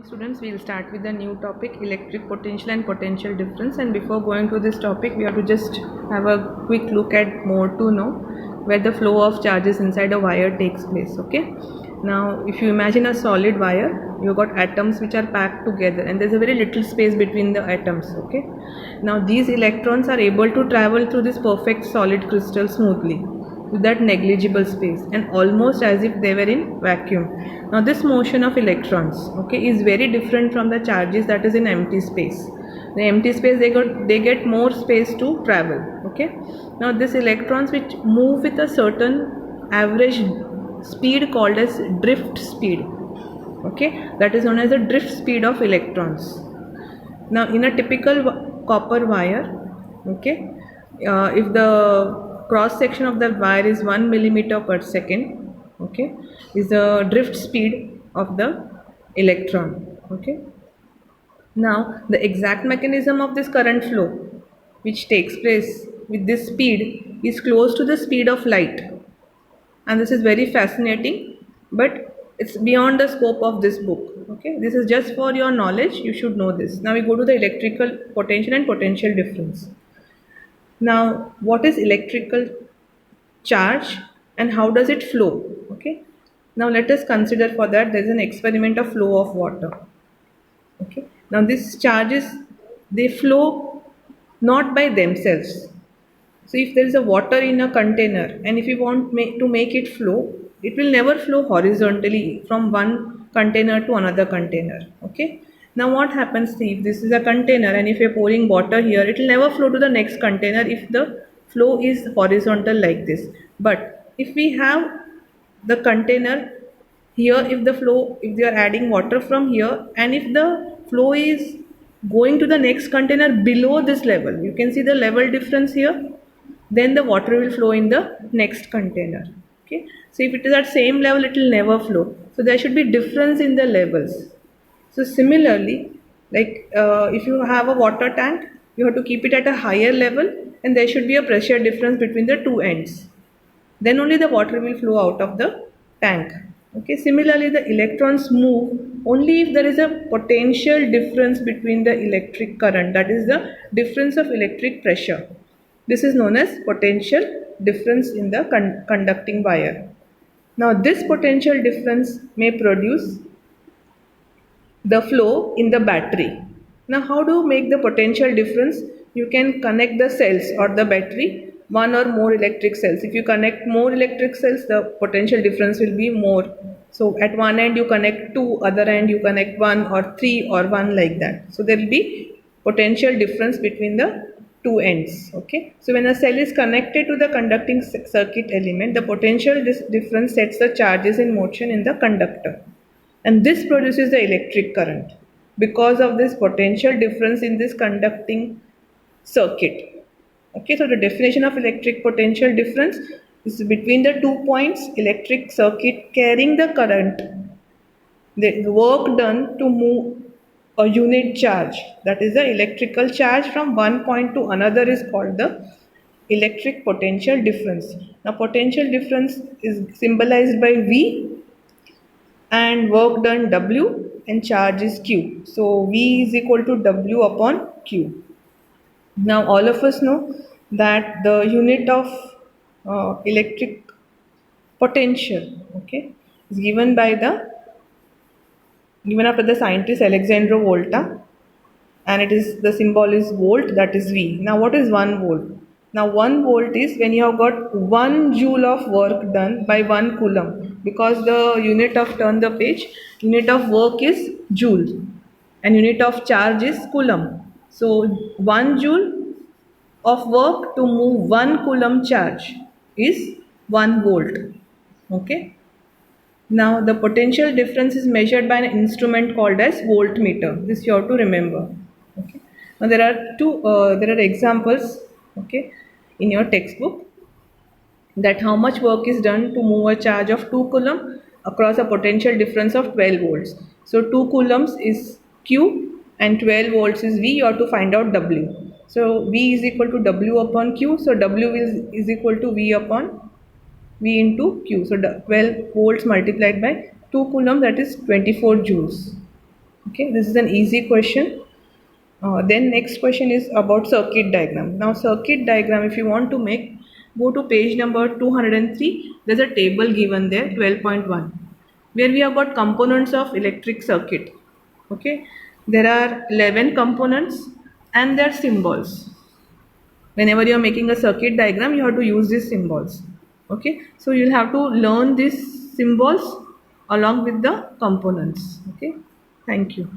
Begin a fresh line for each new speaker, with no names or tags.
Students, we will start with the new topic, electric potential and potential difference. And before going to this topic, we have to just have a quick look at more to know where the flow of charges inside a wire takes place. Okay, now if you imagine a solid wire, you got atoms which are packed together and there's a very little space between the atoms. Okay, now these electrons are able to travel through this perfect solid crystal smoothly with that negligible space and almost as if they were in vacuum. Now this motion of electrons, okay, is very different from the charges that is in empty space. The empty space, they get more space to travel. Okay, now these electrons which move with a certain average speed called as drift speed. Okay, that is known as the drift speed of electrons. Now in a typical copper wire, okay, if the cross section of the wire is 1 millimeter per second, okay, is the drift speed of the electron. Okay, now the exact mechanism of this current flow which takes place with this speed is close to the speed of light, and this is very fascinating, but it's beyond the scope of this book. Okay, this is just for your knowledge, you should know this. Now we go to the electrical potential and potential difference. Now what is electrical charge and how does it flow? Okay, now let us consider for that there is an experiment of flow of water. Okay, now these charges, they flow not by themselves. So if there is a water in a container and if you want to make it flow, it will never flow horizontally from one container to another container. Okay, now what happens, see, if this is a container and if you're pouring water here, it will never flow to the next container if the flow is horizontal like this. But if we have the container here, if the flow, if they are adding water from here and if the flow is going to the next container below this level, you can see the level difference here, then the water will flow in the next container. Okay, so if it is at same level, it will never flow. So there should be difference in the levels. So similarly, like if you have a water tank, you have to keep it at a higher level and there should be a pressure difference between the two ends. Then only the water will flow out of the tank. Okay, similarly the electrons move only if there is a potential difference between the electric current, that is the difference of electric pressure. This is known as potential difference in the conducting wire. Now this potential difference may produce the flow in the battery. Now how do you make the potential difference? You can connect the cells or the battery, one or more electric cells. If you connect more electric cells, the potential difference will be more. So at one end you connect two, other end you connect one or three or one, like that. So there will be potential difference between the two ends. Okay, so when a cell is connected to the conducting circuit element, the potential difference sets the charges in motion in the conductor, and this produces the electric current because of this potential difference in this conducting circuit. Okay, so the definition of electric potential difference is between the 2 points electric circuit carrying the current, the work done to move a unit charge, that is the electrical charge from one point to another, is called the electric potential difference. Now potential difference is symbolized by V and work done W and charge is Q. So V is equal to W upon Q. Now all of us know that the unit of electric potential, okay, is given after the scientist Alexandro Volta, and it is, the symbol is volt, that is V. Now what is 1 volt? Now 1 volt is when you have got 1 joule of work done by 1 coulomb, because the unit of, turn the page, unit of work is joule and unit of charge is coulomb. So 1 joule of work to move 1 coulomb charge is 1 volt. Okay. Now the potential difference is measured by an instrument called as voltmeter. This you have to remember. Okay. Now there are examples, okay, in your textbook, that how much work is done to move a charge of 2 coulomb across a potential difference of 12 volts. So 2 coulombs is Q and 12 volts is V. You have to find out W. So V is equal to W upon Q. So W is equal to V upon V into Q. So 12 volts multiplied by 2 coulomb, that is 24 joules. Okay, this is an easy question. Then next question is about circuit diagram. Now circuit diagram, if you want to make, go to page number 203. There's a table given there, 12.1, where we have got components of electric circuit. Okay, there are 11 components and their symbols. Whenever you are making a circuit diagram, you have to use these symbols. Okay, so you'll have to learn these symbols along with the components. Okay, thank you.